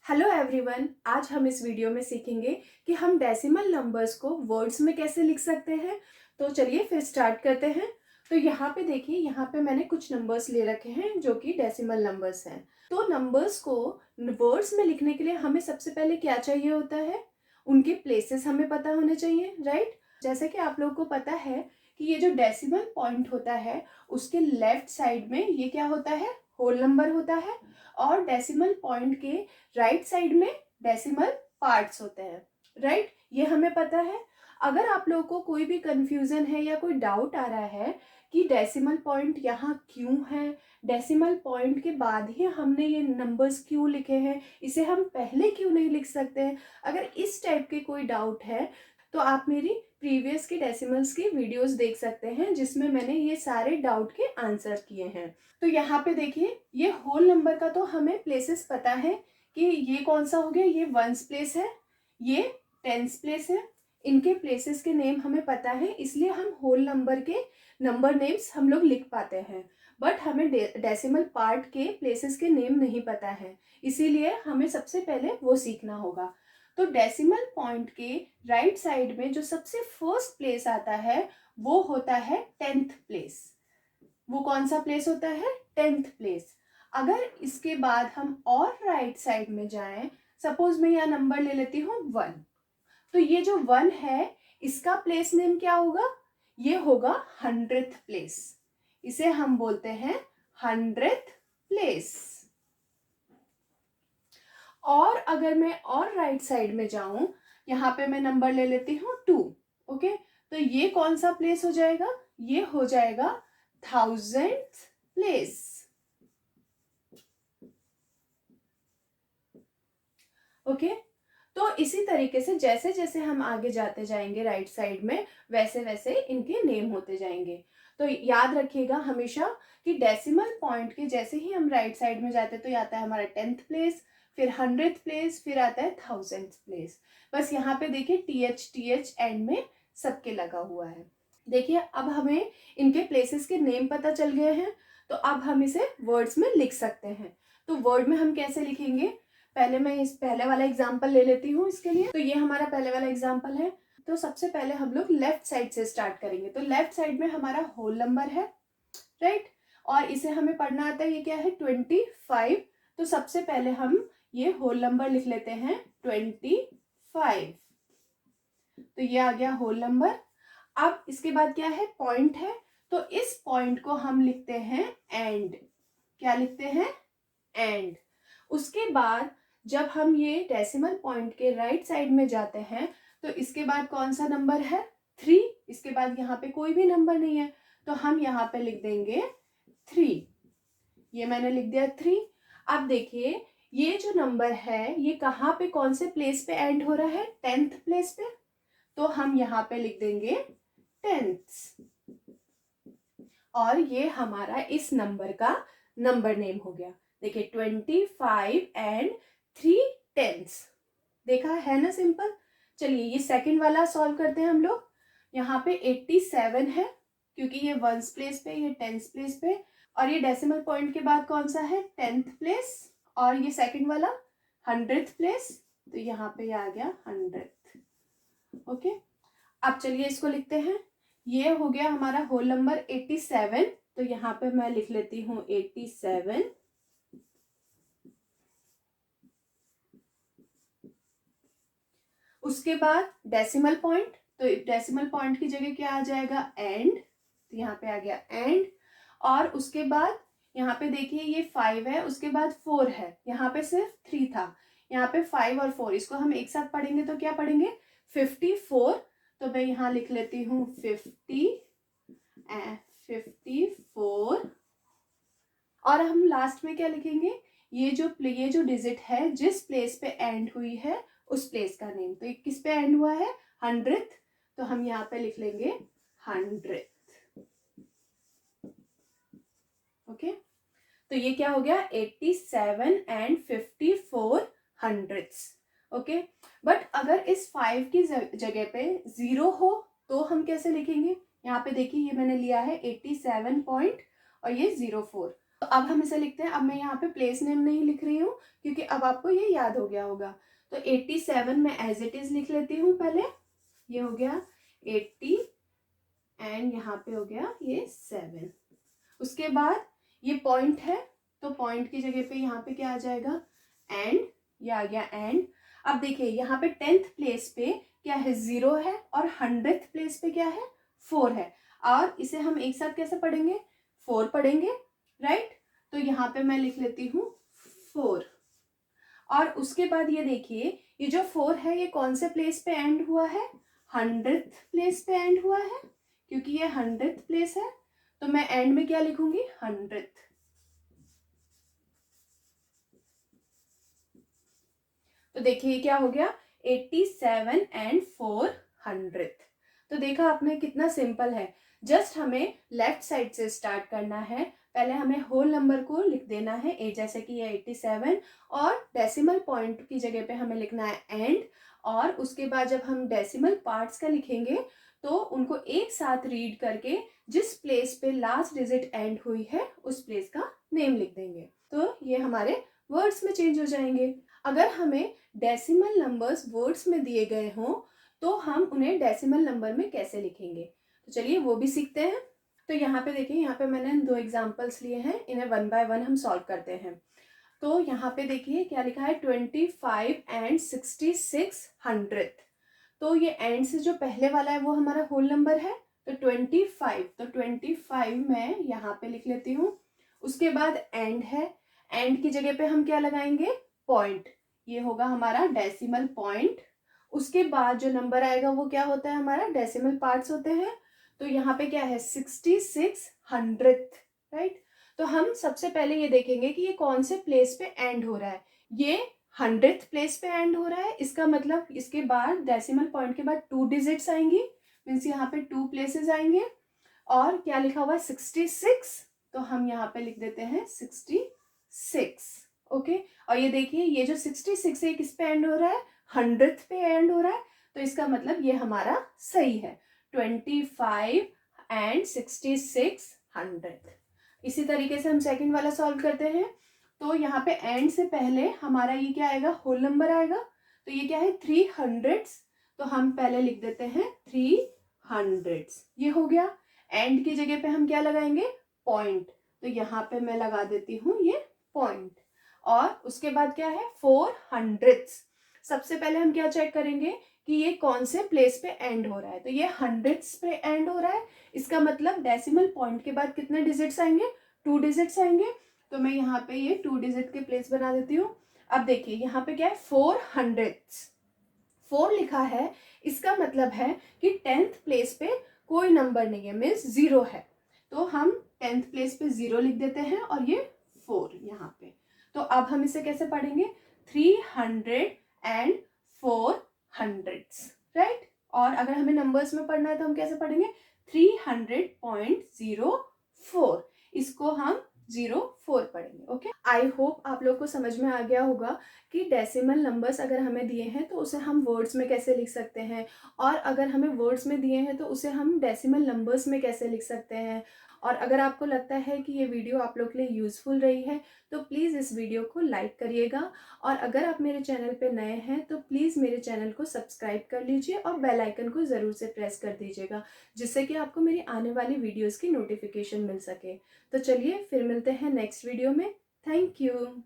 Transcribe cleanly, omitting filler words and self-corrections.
Hello everyone, आज हम इस वीडियो में सीखेंगे कि हम डेसिमल नंबर्स को वर्ड्स में कैसे लिख सकते हैं। तो चलिए फिर स्टार्ट करते हैं। तो यहाँ पे देखिए, यहाँ पे मैंने कुछ नंबर्स ले रखे हैं जो कि डेसिमल नंबर्स हैं। तो नंबर्स को वर्ड्स में लिखने के लिए हमें सबसे पहले क्या चाहिए होता है, उनके प्लेसेस हमें पता होने चाहिए, राइट। जैसे कि आप लोगों को पता है कि ये जो डेसिमल पॉइंट होता है उसके लेफ्ट साइड में ये क्या होता है, होल नंबर होता है, और डेसिमल पॉइंट के राइट साइड में डेसिमल पार्ट्स होते हैं, राइट। ये हमें पता है। अगर आप लोगों को कोई भी कंफ्यूजन है या कोई डाउट आ रहा है कि डेसिमल पॉइंट यहाँ क्यों है, डेसिमल पॉइंट के बाद ही हमने ये नंबर्स क्यों लिखे हैं, इसे हम पहले क्यों नहीं लिख सकते हैं, अगर इस टाइप के कोई डाउट है तो आप मेरी प्रीवियस की डेसिमल्स की वीडियोस देख सकते हैं जिसमें मैंने ये सारे डाउट के आंसर किए हैं। तो यहाँ पे देखिए, ये होल नंबर का तो हमें प्लेसेस पता है कि ये कौन सा हो गया, ये वंस प्लेस है, ये टेंस प्लेस है। इनके प्लेसेस के नेम हमें पता है, इसलिए हम होल नंबर के नंबर नेम्स हम लोग लिख पाते हैं। बट हमें डेसिमल पार्ट के प्लेसेस के नेम नहीं पता है, इसीलिए हमें सबसे पहले वो सीखना होगा। तो डेसिमल पॉइंट के राइट साइड में जो सबसे फर्स्ट प्लेस आता है वो होता है टेंथ प्लेस। वो कौन सा प्लेस होता है, टेंथ प्लेस। अगर इसके बाद हम और राइट साइड में जाएं, सपोज मैं यहाँ नंबर ले लेती हूँ 1, तो ये जो 1 है इसका प्लेस नेम क्या होगा, ये होगा 100th प्लेस। इसे हम बोलते हैं 100th प्लेस। और अगर मैं और राइट साइड में जाऊं, यहाँ पे मैं नंबर ले लेती हूँ 2, ओके। तो ये कौन सा प्लेस हो जाएगा, ये हो जाएगा 1000th प्लेस, ओके। तो इसी तरीके से जैसे जैसे हम आगे जाते जाएंगे राइट साइड में, वैसे वैसे इनके नेम होते जाएंगे। तो याद रखिएगा हमेशा कि डेसिमल पॉइंट के जैसे ही हम राइट साइड में जाते हैं तो आता है हमारा 10th प्लेस, फिर 100th प्लेस, फिर आता है 1000th प्लेस। बस यहाँ पे देखिए टी एच एंड में सबके लगा हुआ है। देखिए अब हमें इनके प्लेसेस के नेम पता चल गए हैं, तो अब हम इसे वर्ड्स में लिख सकते हैं। तो वर्ड में हम कैसे लिखेंगे, पहले मैं इस पहले वाला एग्जाम्पल ले लेती हूँ इसके लिए। तो ये हमारा पहले वाला एग्जाम्पल है। तो सबसे पहले हम लोग लेफ्ट साइड से स्टार्ट करेंगे। तो लेफ्ट साइड में हमारा होल नंबर है, राइट। और इसे हमें पढ़ना आता है, ये क्या है 25। तो सबसे पहले हम ये होल नंबर लिख लेते हैं 25। तो ये आ गया होल नंबर। अब इसके बाद क्या है, पॉइंट है। तो इस पॉइंट को हम लिखते हैं एंड। क्या लिखते हैं, एंड। उसके बाद जब हम ये डेसिमल पॉइंट के राइट साइड में जाते हैं तो इसके बाद कौन सा नंबर है, 3। इसके बाद यहाँ पे कोई भी नंबर नहीं है, तो हम यहाँ पे लिख देंगे 3। ये मैंने लिख दिया 3। अब देखिए ये जो नंबर है ये कहाँ पे, कौन से प्लेस पे एंड हो रहा है, 10th प्लेस पे। तो हम यहाँ पे लिख देंगे 10th, और ये हमारा इस नंबर का नंबर नेम हो गया। देखिए 25 एंड 3/10। देखा है ना, सिंपल। चलिए ये सेकंड वाला सॉल्व करते हैं हम लोग। यहाँ पे 87 है क्योंकि ये वंस प्लेस पे, ये टेंथ प्लेस पे, और ये डेसिमल पॉइंट के बाद कौन सा है, 10th प्लेस, और ये सेकंड वाला 100th प्लेस। तो यहाँ पे आ गया 100th, ओके। अब चलिए इसको लिखते हैं। ये हो गया हमारा होल नंबर 87। तो यहाँ पे मैं लिख लेती हूँ 87। उसके बाद डेसिमल पॉइंट, तो डेसिमल पॉइंट की जगह क्या आ जाएगा, एंड। तो यहाँ पे आ गया एंड। और उसके बाद यहाँ पे देखिए ये 5 है, उसके बाद 4 है, यहाँ पे सिर्फ 3 था, यहाँ पे 5 और 4, इसको हम एक साथ पढ़ेंगे तो क्या पढ़ेंगे, 54। तो मैं यहाँ लिख लेती हूँ 54। और हम लास्ट में क्या लिखेंगे, ये जो डिजिट है जिस प्लेस पे एंड हुई है उस प्लेस का नेम। तो ये किस पे एंड हुआ है, 100th। तो हम यहाँ पे लिख लेंगे 100th, ओके। तो ये क्या हो गया, 87 एंड 54 100ths, ओके। बट अगर इस 5 की जगह पे 0 हो तो हम कैसे लिखेंगे, यहाँ पे देखिए ये मैंने लिया है 87 पॉइंट और ये 04। तो अब हम इसे लिखते हैं। अब मैं यहाँ पे प्लेस नेम नहीं लिख रही हूँ क्योंकि अब आपको ये याद हो गया होगा। तो 87 में एज इट इज लिख लेती हूँ पहले। ये हो गया 80 एंड यहाँ पे हो गया ये 7। उसके बाद ये पॉइंट है तो पॉइंट की जगह पे यहाँ पे क्या आ जाएगा, एंड। ये आ गया एंड। अब देखिए यहाँ पे 10th प्लेस पे क्या है, 0 है, और 100th प्लेस पे क्या है, 4 है। और इसे हम एक साथ कैसे पढ़ेंगे, 4 पढ़ेंगे, राइट। तो यहाँ पे मैं लिख लेती हूँ 4। और उसके बाद ये देखिए ये जो 4 है ये कौन से प्लेस पे एंड हुआ है, 100th प्लेस पे एंड हुआ है, क्योंकि ये 100th प्लेस है। तो मैं एंड में क्या लिखूंगी, 100th। तो देखिए क्या हो गया, 87 एंड 400। तो देखा आपने कितना सिंपल है। जस्ट हमें लेफ्ट साइड से स्टार्ट करना है। पहले हमें होल नंबर को लिख देना है, ए जैसे कि ये 87, और डेसिमल पॉइंट की जगह पे हमें लिखना है एंड। और उसके बाद जब हम डेसिमल पार्ट्स का लिखेंगे तो उनको एक साथ रीड करके जिस प्लेस पे लास्ट डिजिट एंड हुई है उस प्लेस का नेम लिख देंगे। तो ये हमारे वर्ड्स में चेंज हो जाएंगे। अगर हमें डेसिमल नंबर्स वर्ड्स में दिए गए हों तो हम उन्हें डेसिमल नंबर में कैसे लिखेंगे, तो चलिए वो भी सीखते हैं। तो यहाँ पे देखिए, यहाँ पे मैंने 2 एग्जांपल्स लिए हैं, इन्हें 1 बाय 1 हम सॉल्व करते हैं। तो यहाँ पे देखिए क्या लिखा है, 25 एंड 6600। तो ये एंड से जो पहले वाला है वो हमारा होल नंबर है, तो 25, तो 25 मैं यहाँ पे लिख लेती हूँ। उसके बाद एंड है, एंड की जगह पे हम क्या लगाएंगे, पॉइंट। ये होगा हमारा डेसिमल पॉइंट। उसके बाद जो नंबर आएगा वो क्या होता है, हमारा डेसिमल पार्ट्स होते हैं। तो यहाँ पे क्या है, 6600, राइट। तो हम सबसे पहले ये देखेंगे कि ये कौन से प्लेस पे एंड हो रहा है। ये 100th प्लेस पे एंड हो रहा है, इसका मतलब इसके बाद डेसिमल पॉइंट के बाद 2 डिजिट्स आएंगी, मीन्स यहाँ पे 2 प्लेसेस आएंगे। और क्या लिखा हुआ है, 66, तो हम यहाँ पे लिख देते हैं 66, ओके। और ये देखिए ये जो 66 है किस पे एंड हो रहा है, 100th पे एंड हो रहा है, तो इसका मतलब ये हमारा सही है, 25 एंड 6600। इसी तरीके से हम सेकंड वाला सॉल्व करते हैं। तो यहाँ पे एंड से पहले हमारा ये क्या आएगा, होल नंबर आएगा। तो ये क्या है, 300, तो हम पहले लिख देते हैं 300, ये हो गया। एंड की जगह पे हम क्या लगाएंगे, पॉइंट। तो यहाँ पे मैं लगा देती हूँ ये पॉइंट। और उसके बाद क्या है, 400। सबसे पहले हम क्या चेक करेंगे कि ये कौन से प्लेस पे एंड हो रहा है। तो ये 100th पे एंड हो रहा है, इसका मतलब डेसिमल पॉइंट के बाद कितने डिजिट्स आएंगे, 2 डिजिट्स आएंगे। तो मैं यहाँ पे ये 2 डिजिट के प्लेस बना देती हूँ। अब देखिए यहाँ पे क्या है, 400, 4 लिखा है, इसका मतलब है कि 10th प्लेस पे कोई नंबर नहीं है, मीन्स 0 है। तो हम 10th प्लेस पे 0 लिख देते हैं और ये 4 यहाँ पे। तो अब हम इसे कैसे पढ़ेंगे, 300 एंड 400, राइट। और अगर हमें नंबर्स में पढ़ना है तो हम कैसे पढ़ेंगे, 300.04, इसको हम 04 पढ़ेंगे, ओके। आई होप आप लोग को समझ में आ गया होगा कि डेसिमल नंबर्स अगर हमें दिए हैं तो उसे हम वर्ड्स में कैसे लिख सकते हैं, और अगर हमें वर्ड्स में दिए हैं तो उसे हम डेसिमल नंबर्स में कैसे लिख सकते हैं। और अगर आपको लगता है कि ये वीडियो आप लोग के लिए यूज़फुल रही है तो प्लीज़ इस वीडियो को लाइक करिएगा। और अगर आप मेरे चैनल पे नए हैं तो प्लीज़ मेरे चैनल को सब्सक्राइब कर लीजिए और बेल आइकन को ज़रूर से प्रेस कर दीजिएगा, जिससे कि आपको मेरी आने वाली वीडियोज़ की नोटिफिकेशन मिल सके। तो चलिए फिर मिलते हैं नेक्स्ट वीडियो में। Thank you.